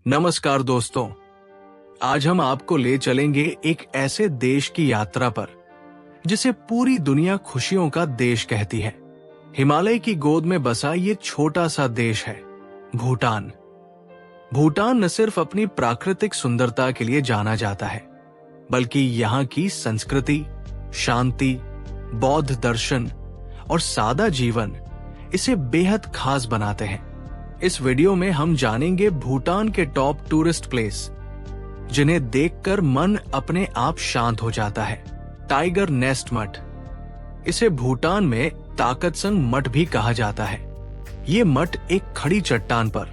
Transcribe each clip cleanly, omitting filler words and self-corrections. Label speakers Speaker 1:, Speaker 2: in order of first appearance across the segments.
Speaker 1: नमस्कार दोस्तों, आज हम आपको ले चलेंगे एक ऐसे देश की यात्रा पर जिसे पूरी दुनिया खुशियों का देश कहती है। हिमालय की गोद में बसा ये छोटा सा देश है भूटान। भूटान न सिर्फ अपनी प्राकृतिक सुंदरता के लिए जाना जाता है, बल्कि यहाँ की संस्कृति, शांति, बौद्ध दर्शन और सादा जीवन इसे बेहद खास बनाते हैं। इस वीडियो में हम जानेंगे भूटान के टॉप टूरिस्ट प्लेस जिन्हें देखकर मन अपने आप शांत हो जाता है। टाइगर नेस्ट मठ, इसे भूटान में ताकतसंग मठ भी कहा जाता है। ये मठ एक खड़ी चट्टान पर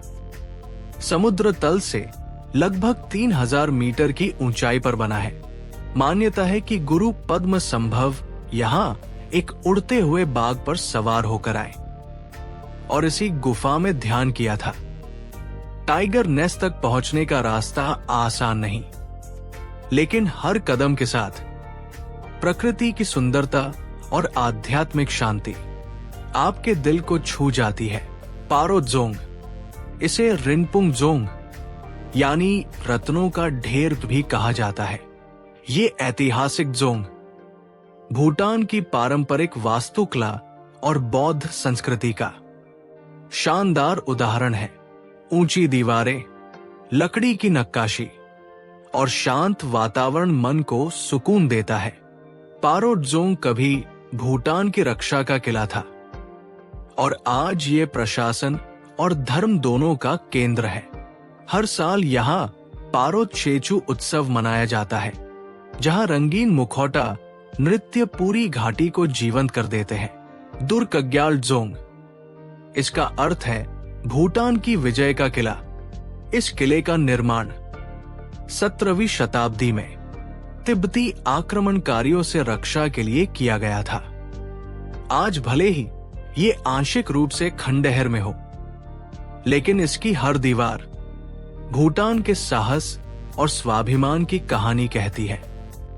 Speaker 1: समुद्र तल से लगभग 3000 मीटर की ऊंचाई पर बना है। मान्यता है कि गुरु पद्म संभव यहाँ एक उड़ते हुए बाघ पर सवार होकर आए और इसी गुफा में ध्यान किया था। टाइगर नेस्ट तक पहुंचने का रास्ता आसान नहीं, लेकिन हर कदम के साथ प्रकृति की सुंदरता और आध्यात्मिक शांति आपके दिल को छू जाती है। पारो जोंग, इसे रिनपुंग जोंग यानी रत्नों का ढेर भी कहा जाता है। ये ऐतिहासिक जोंग भूटान की पारंपरिक वास्तुकला और बौद्ध संस्कृति का शानदार उदाहरण है। ऊंची दीवारें, लकड़ी की नक्काशी और शांत वातावरण मन को सुकून देता है। पारो जोंग कभी भूटान की रक्षा का किला था और आज ये प्रशासन और धर्म दोनों का केंद्र है। हर साल यहाँ पारो चेचू उत्सव मनाया जाता है, जहाँ रंगीन मुखौटा नृत्य पूरी घाटी को जीवंत कर देते हैं। दुर्कग्याल जोंग, इसका अर्थ है भूटान की विजय का किला। इस किले का निर्माण 17वीं शताब्दी में तिब्बती आक्रमणकारियों से रक्षा के लिए किया गया था। आज भले ही ये आंशिक रूप से खंडहर में हो, लेकिन इसकी हर दीवार भूटान के साहस और स्वाभिमान की कहानी कहती है।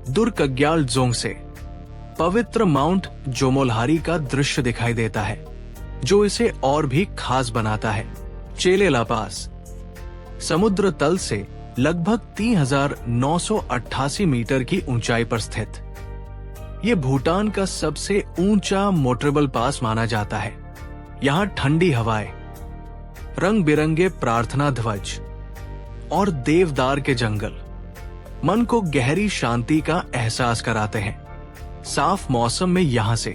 Speaker 1: दुर्कग्याल जोंग से पवित्र माउंट जोमोलहारी का दृश्य दिखाई देता है, जो इसे और भी खास बनाता है। चेले ला पास, समुद्र तल से लगभग 3988 मीटर की ऊंचाई पर स्थित ये भूटान का सबसे ऊंचा मोटरेबल पास माना जाता है। यहाँ ठंडी हवाएं, रंग बिरंगे प्रार्थना ध्वज और देवदार के जंगल मन को गहरी शांति का एहसास कराते हैं। साफ मौसम में यहाँ से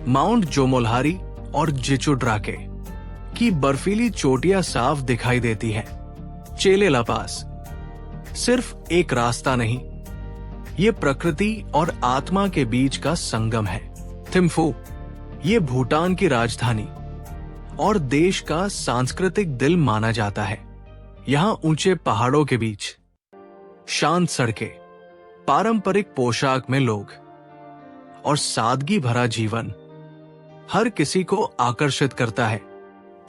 Speaker 1: माउंट जोमोलहारी और जिचुड्राके की बर्फीली चोटियां साफ दिखाई देती है। चेले ला पास सिर्फ एक रास्ता नहीं, ये प्रकृति और आत्मा के बीच का संगम है। थिम्फू, ये भूटान की राजधानी और देश का सांस्कृतिक दिल माना जाता है। यहाँ ऊंचे पहाड़ों के बीच शांत सड़कें, पारंपरिक पोशाक में लोग और सादगी भरा जीवन हर किसी को आकर्षित करता है।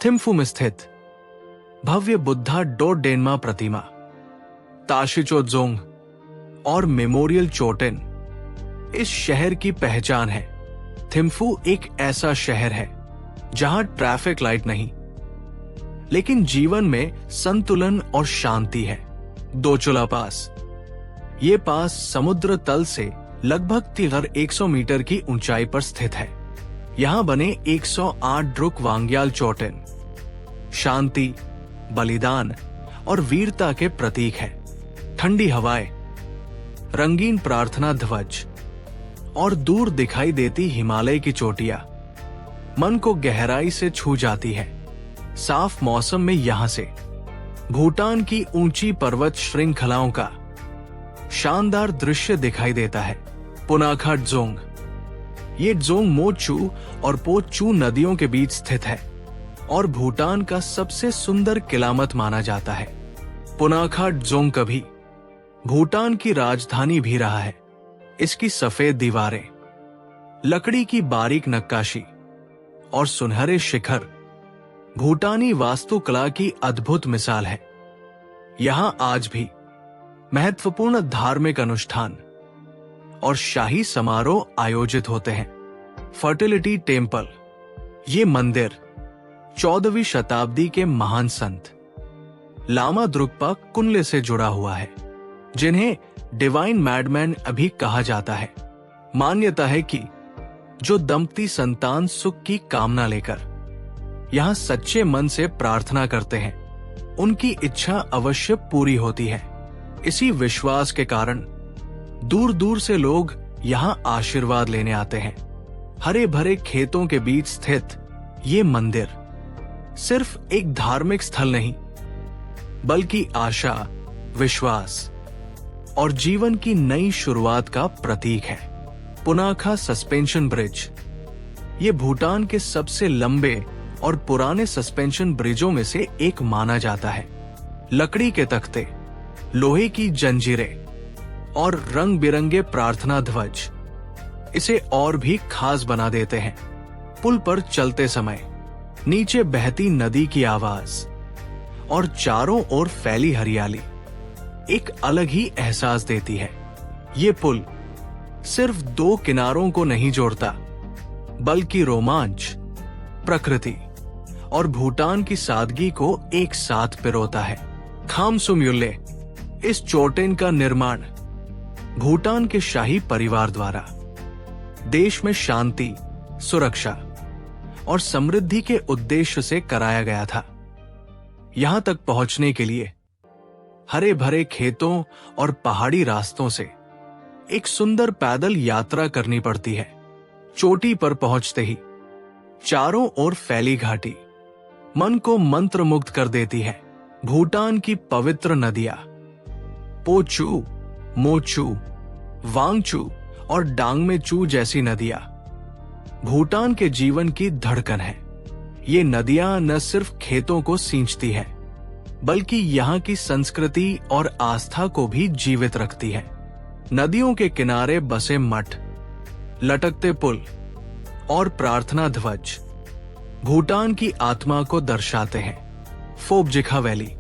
Speaker 1: थिम्फू में स्थित भव्य बुद्धा डोडेन्मा प्रतिमा, ताशिचो जोंग और मेमोरियल चोटेन इस शहर की पहचान है। थिम्फू एक ऐसा शहर है जहां ट्रैफिक लाइट नहीं, लेकिन जीवन में संतुलन और शांति है। दोचुला पास, ये पास समुद्र तल से लगभग 3100 मीटर की ऊंचाई पर स्थित है। यहाँ बने 108 ड्रुक वांग्याल चोटेन शांति, बलिदान और वीरता के प्रतीक है। ठंडी हवाएं, रंगीन प्रार्थना ध्वज और दूर दिखाई देती हिमालय की चोटियां मन को गहराई से छू जाती है। साफ मौसम में यहाँ से भूटान की ऊंची पर्वत श्रृंखलाओं का शानदार दृश्य दिखाई देता है। पुनाखा जोंग, ये जोंग मोचू और पोचू नदियों के बीच स्थित है और भूटान का सबसे सुंदर किलामत माना जाता है। पुनाखा जोंग कभी भूटान की राजधानी भी रहा है। इसकी सफेद दीवारें, लकड़ी की बारीक नक्काशी और सुनहरे शिखर भूटानी वास्तुकला की अद्भुत मिसाल है। यहां आज भी महत्वपूर्ण धार्मिक अनुष्ठान और शाही समारोह आयोजित होते हैं। फर्टिलिटी टेम्पल, ये मंदिर 14वीं शताब्दी के महान संत लामा द्रुक्पा कुनले से जुड़ा हुआ है, जिन्हें डिवाइन मैडमैन अभी कहा जाता है। मान्यता है कि जो दंपति संतान सुख की कामना लेकर यहाँ सच्चे मन से प्रार्थना करते हैं, उनकी इच्छा अवश्य पूरी होती है। इसी विश्वास के कारण दूर दूर से लोग यहाँ आशीर्वाद लेने आते हैं। हरे भरे खेतों के बीच स्थित ये मंदिर सिर्फ एक धार्मिक स्थल नहीं, बल्कि आशा, विश्वास और जीवन की नई शुरुआत का प्रतीक है। पुनाखा सस्पेंशन ब्रिज ये भूटान के सबसे लंबे और पुराने सस्पेंशन ब्रिजों में से एक माना जाता है। लकड़ी के तख्ते, लोहे की जंजीरें और रंग बिरंगे प्रार्थना ध्वज इसे और भी खास बना देते हैं। पुल पर चलते समय नीचे बहती नदी की आवाज और चारों ओर फैली हरियाली एक अलग ही एहसास देती है। ये पुल सिर्फ दो किनारों को नहीं जोड़ता, बल्कि रोमांच, प्रकृति और भूटान की सादगी को एक साथ पिरोता है। खामसुम्युल्ले इस चोटेन का निर्माण भूटान के शाही परिवार द्वारा देश में शांति, सुरक्षा और समृद्धि के उद्देश्य से कराया गया था। यहां तक पहुंचने के लिए हरे भरे खेतों और पहाड़ी रास्तों से एक सुंदर पैदल यात्रा करनी पड़ती है। चोटी पर पहुंचते ही चारों ओर फैली घाटी मन को मंत्रमुग्ध कर देती है। भूटान की पवित्र नदियां पोचू, मोचू, वांगचू और डांगमेचू जैसी नदियां भूटान के जीवन की धड़कन है। ये नदियां न सिर्फ खेतों को सींचती है, बल्कि यहाँ की संस्कृति और आस्था को भी जीवित रखती है। नदियों के किनारे बसे मठ, लटकते पुल और प्रार्थना ध्वज भूटान की आत्मा को दर्शाते हैं। फोबजिखा वैली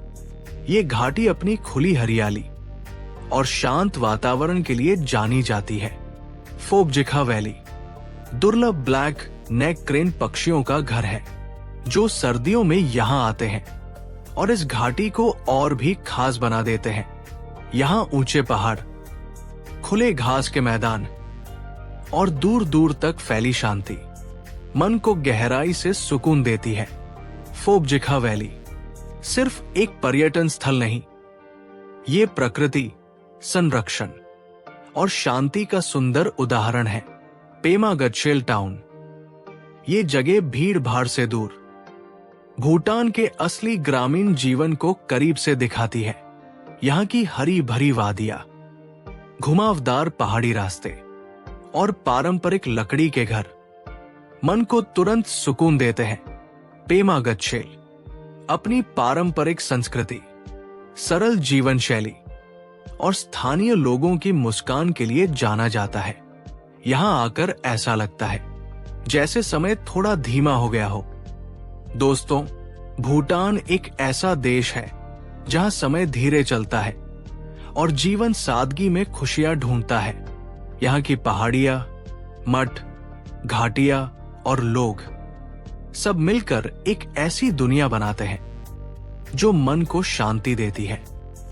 Speaker 1: ये घाटी अपनी खुली हरियाली और शांत वातावरण के लिए जानी जाती है। फोबजिखा वैली दुर्लभ ब्लैक नेक क्रेन पक्षियों का घर है, जो सर्दियों में यहाँ आते हैं और इस घाटी को और भी खास बना देते हैं। यहाँ ऊंचे पहाड़, खुले घास के मैदान और दूर दूर तक फैली शांति मन को गहराई से सुकून देती है। फोबजिखा वैली सिर्फ एक पर्यटन स्थल नहीं, ये प्रकृति, संरक्षण और शांति का सुंदर उदाहरण है। पेमा गत्शेल टाउन ये जगह भीड़ भाड़ से दूर भूटान के असली ग्रामीण जीवन को करीब से दिखाती है। यहाँ की हरी भरी वादियां, घुमावदार पहाड़ी रास्ते और पारंपरिक लकड़ी के घर मन को तुरंत सुकून देते हैं। पेमा गत्शेल अपनी पारंपरिक संस्कृति, सरल जीवन शैली और स्थानीय लोगों की मुस्कान के लिए जाना जाता है। यहाँ आकर ऐसा लगता है जैसे समय थोड़ा धीमा हो गया हो। दोस्तों, भूटान एक ऐसा देश है जहाँ समय धीरे चलता है और जीवन सादगी में खुशियां ढूंढता है। यहाँ की पहाड़ियां, मठ, घाटियां और लोग सब मिलकर एक ऐसी दुनिया बनाते हैं जो मन को शांति देती है।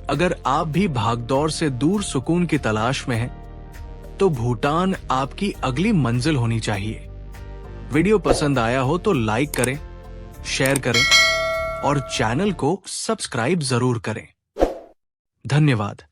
Speaker 1: अगर आप भी भागदौड़ से दूर सुकून की तलाश में हैं, तो भूटान आपकी अगली मंजिल होनी चाहिए। वीडियो पसंद आया हो तो लाइक करें, शेयर करें और चैनल को सब्सक्राइब जरूर करें। धन्यवाद।